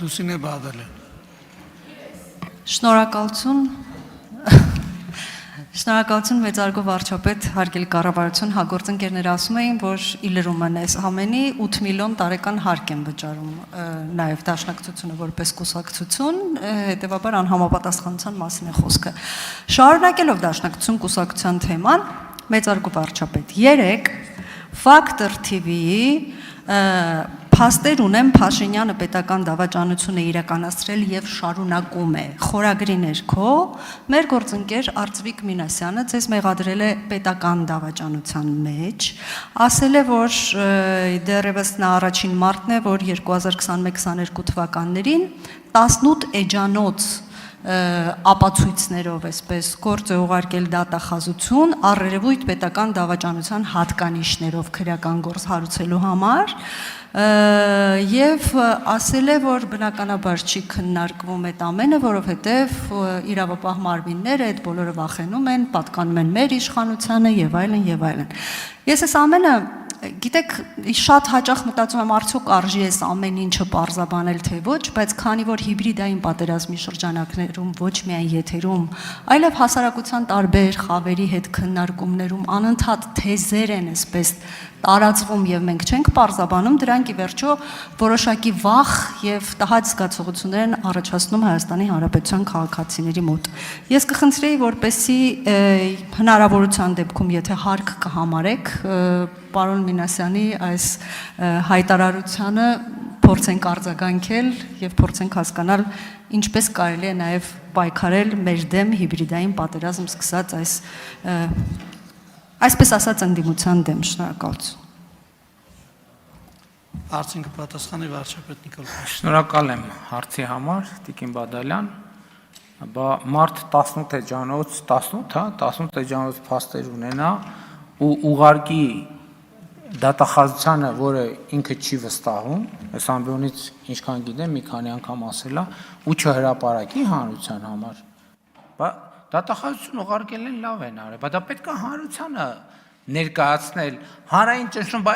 Լուսինե Բադալյան։ Շնորհակալություն մեծարգո վարչապետ, հարգելի կառավարություն, հագործընկերներ ասում էին, որ իլրումն այս ամենի 8 միլիոն տարեկան հարկ են վճարում նաև դաշնակցությունը որպես կուսակցություն, հետևաբար անհամապատասխանության մասին է խոսքը։ Շարունակելով դաշնակցություն կուսակցության թեման, մեծարգո վարչապետ, 3 Factor TV-ի փաստեր ունեմ Փաշինյանը պետական դավաճանություն է իրականացրել եւ շարունակում է։ Խորագրի ներքո մեր գործընկեր Արծվիկ Մինասյանը ձեզ մեղադրել է պետական դավաճանության մեջ, ասել է, որ դեռևս նա առաջին մարտն է, որ 2021-22 թվականներին 18 էջանոց ապացույցներով այսպես գործ է ուղարկել դատախազություն առերևույթ պետական դավաճանության հատկանիշներով քրեական գործ հարուցելու համար եւ ասել է, որ բնականաբար չի քննարկվում այդ ամենը, որովհետեւ իրավապահ մարմինները այդ բոլորը վախենում են, պատկանում են մեր իշխանությանը եւ այլն եւ այլն։ Ես այս ամենը գիտեք, շատ հաճախ մտածում եմ, արդյոք արժի այս ամեն ինչը պարզաբանել թե ոչ, բայց քանի որ հիբրիդային պատերազմի շրջանակներում ոչ միայն եթերում, այլև հասարակության տարբեր խավերի հետ քննարկումներում անընդհատ թեզեր են այսպես տարածվում եւ մենք չենք պարզաբանում, դրանք ի վերջո որոշակի վախ եւ տհաճ զգացողություններ են առաջացնում Հայաստանի Հանրապետության քաղաքացիների մոտ։ Ես կխնդրեի, որպեսզի հնարավորության դեպքում, եթե հարկ կհամարեք, պարոն Մինասյանի այս հայտարարությանը փորձենք արձագանքել եւ փորձենք հասկանալ ինչպես կարելի է նաեւ պայքարել մեր դեմ հիբրիդային պատերազմ սկսած այսպես ասած ընդդիմության դեմ։ Շնորհակալություն։ Հարցին կպատասխանի վարչապետ Նիկոլ Փաշինյան։ Շնորհակալ եմ հարցի համար, Տիկին Բադալյան։ Մարտ 18 էջանոց, 18 էջանոց փաստեր ունենա ու ուղարկի դատախազությանը, որը ինքը չի վստահում, այս ամբիոնից ինչքան գիտեմ, մի քանի անգամ ասել է, ու չհրապարակի հանրության համար։ Դատախազություն ուղարկել են լավ են արել, բայց դա պետք է հանրությանը ներկայացնել, հանրային ճնշում,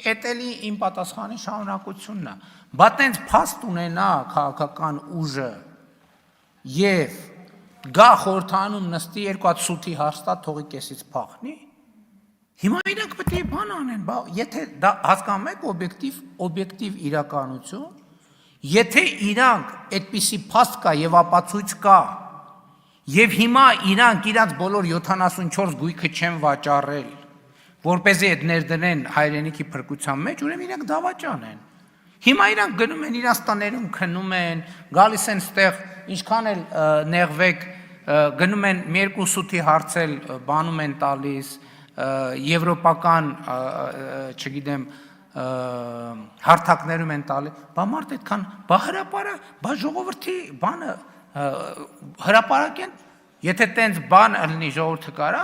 այդ էլի իմ պատասխանի շարունակությունն է։ Բա տենց փաստ ունենա քաղաքական ուժը եւ գա խորհրդանում նստի 2 հատ սութի հաստատ թողի կեսից փախնի։ Հիմա իրանք պետք է բան անեն, եթե դա հասկանում եք օբյեկտիվ իրականություն, եթե իրանք այդպիսի փաստ կա եւ ապացույց կա, եւ հիմա իրանք իրանք բոլոր 74 գույքը չեն վաճառել, որպեսզի այդ ներդնեն հայրենիքի փրկության մեջ, ուրեմն իրանք դավաճան են։ Հիմա իրանք գնում են իրանք տաներում քնում են, գալիս են ստեղ, ինչքան էլ նեղվեք, գնում են մի երկու սութի հարցել, բանում են տալիս, եվրոպական, չգիտեմ, հարթակներում են տալի, բա մարդ այդքան, բա հրապարակ, բա ժողովրդի բանը հրապարակեն, եթե տենց բան ըլնի ժողովուրդը կարա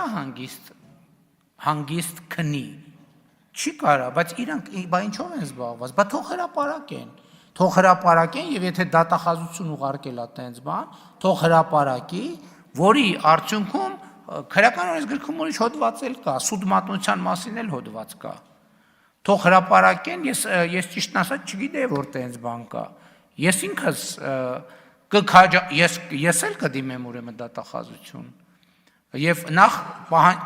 հանգիստ քնի, չի կարա, բայց իրանք բա ինչով են զբաղված, բա թող հրապարակեն եւ եթե դատախազություն ուղարկել է տենց բան, թող հրապարակի, որի արդյունքում քրեական օրենսգրքում ուրիշ հոդված էլ կա, սուտ մատնության մասին էլ հոդված կա, թող հրապարակեն, ես ճիշտն ասած չգիտեի, որ տենց բան կա, ես ինքս ես էլ կդիմեմ ուրեմն դատախազություն եւ նախ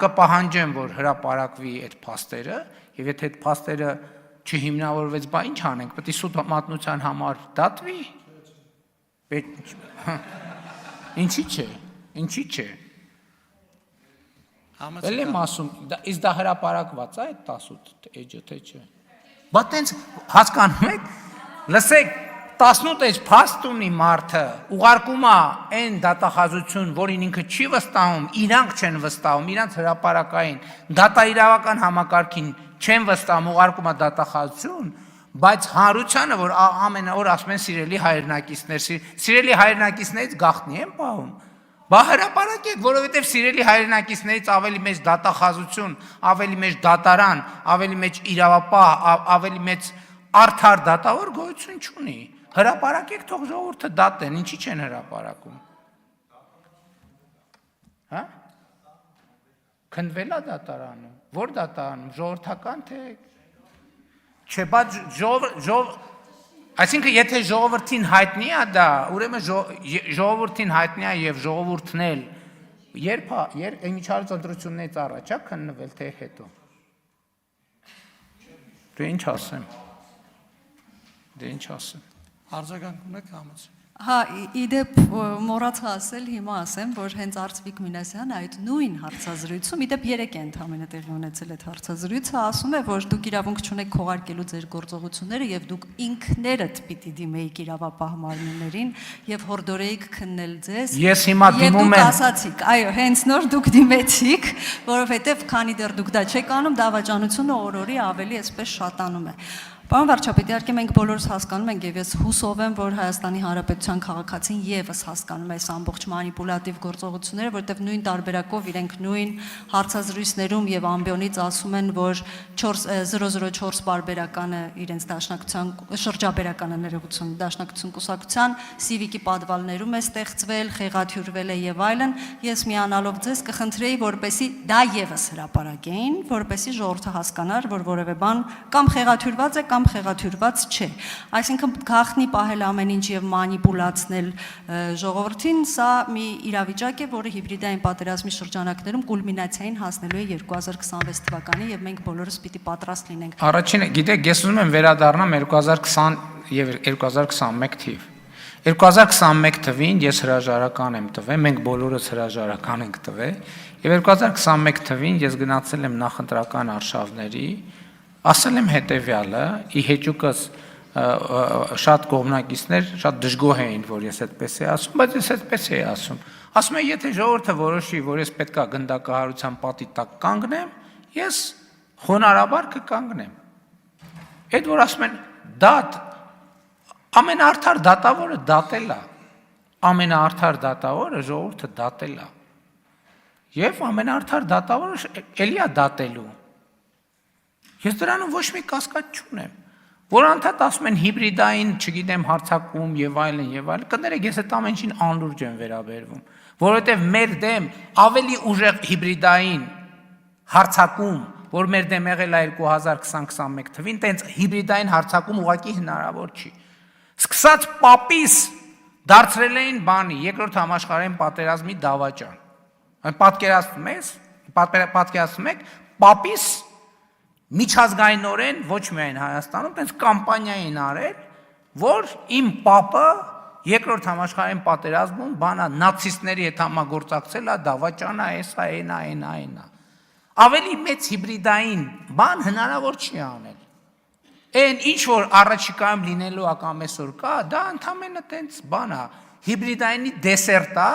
կպահանջեմ, որ հրապարակվի այդ փաստերը եւ եթե այդ փաստերը չհիմնավորվեց, բա ինչ անենք, պետք է սուտ մատնության համար դատվի։ Ինչի՞ չէ։ Էլ եմ ասում, իսկ դա հրապարակված է այդ 18 էջը թե չէ։ Բա տենց հասկանում եք, լսեք 18 էջ փաստ ունի մարդը, ուղարկում է այն դատախազություն, որին ինքը չի վստահում, իրանք չեն վստահում, իրանք հրապարակային, դատաիրավական համակարգին չեն վստահում, ուղարկում է դատախազություն, բայց հանրությանը, որ ամեն օր ասում են սիրելի հայրենակիցներից գաղտնի են պահում, բա հրապարակեք, որովհետև սիրելի հայրենակիցներից ավելի մեծ դատախազություն, ավելի մեծ դատարան, ավելի մեծ իրավապահ, ավելի մեծ արդար դատավոր գոյություն չունի։ Հրապարակեք, թող ժողովուրդը դատեն, ինչի չեն հրապարակում։ Հա? Քննվել է դատարանում, որ դատարանում, ժողովրդական թե չէ, բայց Այսինքն եթե ժողովրդին հայտնի է դա, ուրեմն ժողովրդին հայտնի է եւ ժողովուրդն էլ երբ միջազգային ընտրություններից առաջ է քննվել թե հետո։ Դե ինչ ասեմ։ Արձագանք ունեք համաձայն։ Հա, իդեպ մոռացա ասել, հիմա ասեմ, որ հենց Արծվիկ Մինասյանը այդ նույն հարցազրույցում, իդեպ 3 ընթամենը տեղի ունեցել այդ հարցազրույցը, ասում է, որ դուք իրավունք չունեք քողարկելու ձեր գործողությունները եւ դուք ինքներդ պիտի դիմեիք իրավապահ մարմիններին եւ հորդորեիք քննել ձեզ։ Ես հիմա դիմում եմ։ Եվ դուք ասացիք, այո, հենց նոր դուք դիմեցիք, որովհետեւ քանի դեռ դուք դա չեք անում, դավաճանությունը օր-օրի ավելի այսպես շատանում է։ Պարոն վարչապետ, իհարկե մենք բոլորս հասկանում ենք եւ ես հուսով եմ, որ Հայաստանի Հանրապետության քաղաքացին եւս հասկանում է այս ամբողջ մանիպուլատիվ գործողությունները, որտեղ նույն տարբերակով իրենք նույն հարցազրույցներում եւ ամբիոնից ասում են, որ 004 բարբերականը իրենց դաշնակցության շրջաբերականը ներողություն դաշնակցություն կուսակցության սիվիկի պատվալներում է ստեղծվել, խեղաթյուրվել է եւ այլն, ես միանալով ձեզ կխնդրեի, որպեսի դա եւս հրապարակեին, որպեսի ժողովուրդը հասկանար, որ որևէ բան կամ խեղաթյուրված է կամ խեղաթյուրված չէ։ Այսինքն գաղտնի պահել ամեն ինչ եւ մանիպուլացնել ժողովրդին, սա մի իրավիճակ է, որը հիբրիդային պատերազմի շրջանակներում կուլմինացիային հասնելու է 2026 թվականին եւ մենք բոլորս պիտի պատրաստ լինենք։ Առաջինը, գիտեք, ես ուզում եմ վերադառնամ 2020 եւ 2021 թիվ։ 2021 թվին ես հրաժարական եմ տվել, մենք բոլորս հրաժարական ենք տվել, եւ 2021 թվին ես գնացել եմ նախընտրական արշավների, ասել եմ հետեւյալը, ի հեճուկս շատ կողմնակիցներ շատ դժգոհ էին, որ ես այդպես եմ ասում, բայց ես այդպես եմ ասում։ Ասում եմ, եթե ժողովուրդը որոշի, որ ես պետքա գնդակահարության պատի տակ կանգնեմ, ես խոնարհաբար կկանգնեմ։ Այդ որ ասում են դատ, ամենաարդար դատավորը դատել է։ Ամենաարդար դատավորը ժողովուրդը դատել է։ Եվ ամենաարդար դատավորը էլի է դատելու։ Ես դրանում ոչ մի կասկած չունեմ, որ անդադ ասում են հիբրիդային, չգիտեմ, հարձակում եւ այլն, կներեք, ես այդ ամեն ինչին անլուրջ եմ վերաբերվում, որովհետեւ մեր դեմ ավելի ուժեղ հիբրիդային հարձակում, որ մեր դեմ եղել է 2020-21 թվին, տենց հիբրիդային հարձակում ուղղակի հնարավոր չի։ Սկսած պապիս դարձրել էին բանի, երկրորդ համաշխարհային պատերազմի դավաճան։ Պատկերացնում եք, պապիս միջազգայինորեն ոչ միայն Հայաստանում, տենց կամպանիա են արել, որ իմ պապը երկրորդ համաշխարհային պատերազմում բանա նացիստների հետ համագործակցել է, դավաճանա, էսա, այնա։ Ավելի մեծ հիբրիդային բան հնարավոր չի անել։ Այն ինչ որ առաջիկայում լինելու է կամ այսօր կա, դա ընդամենը տենց բան է, հիբրիդայինի դեսերտ է,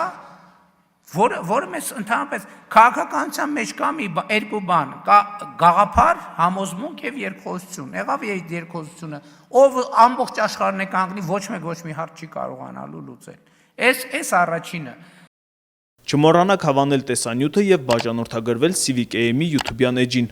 որը մեզ ընդհանրապես քաղաքականության մեջ կա մի երկու բան, կա գաղափար, համոզմունք եւ երկխոսություն։ Եղավ այդ երկխոսությունը, ով ամբողջ աշխարհն է կանգնի, ոչ մի հարց չի կարողանալու լուծել։ Այս առաջինը։ Չմոռանաք հավանել տեսանյութը եւ բաժանորդագրվել Civic AM-ի YouTube-յան էջին։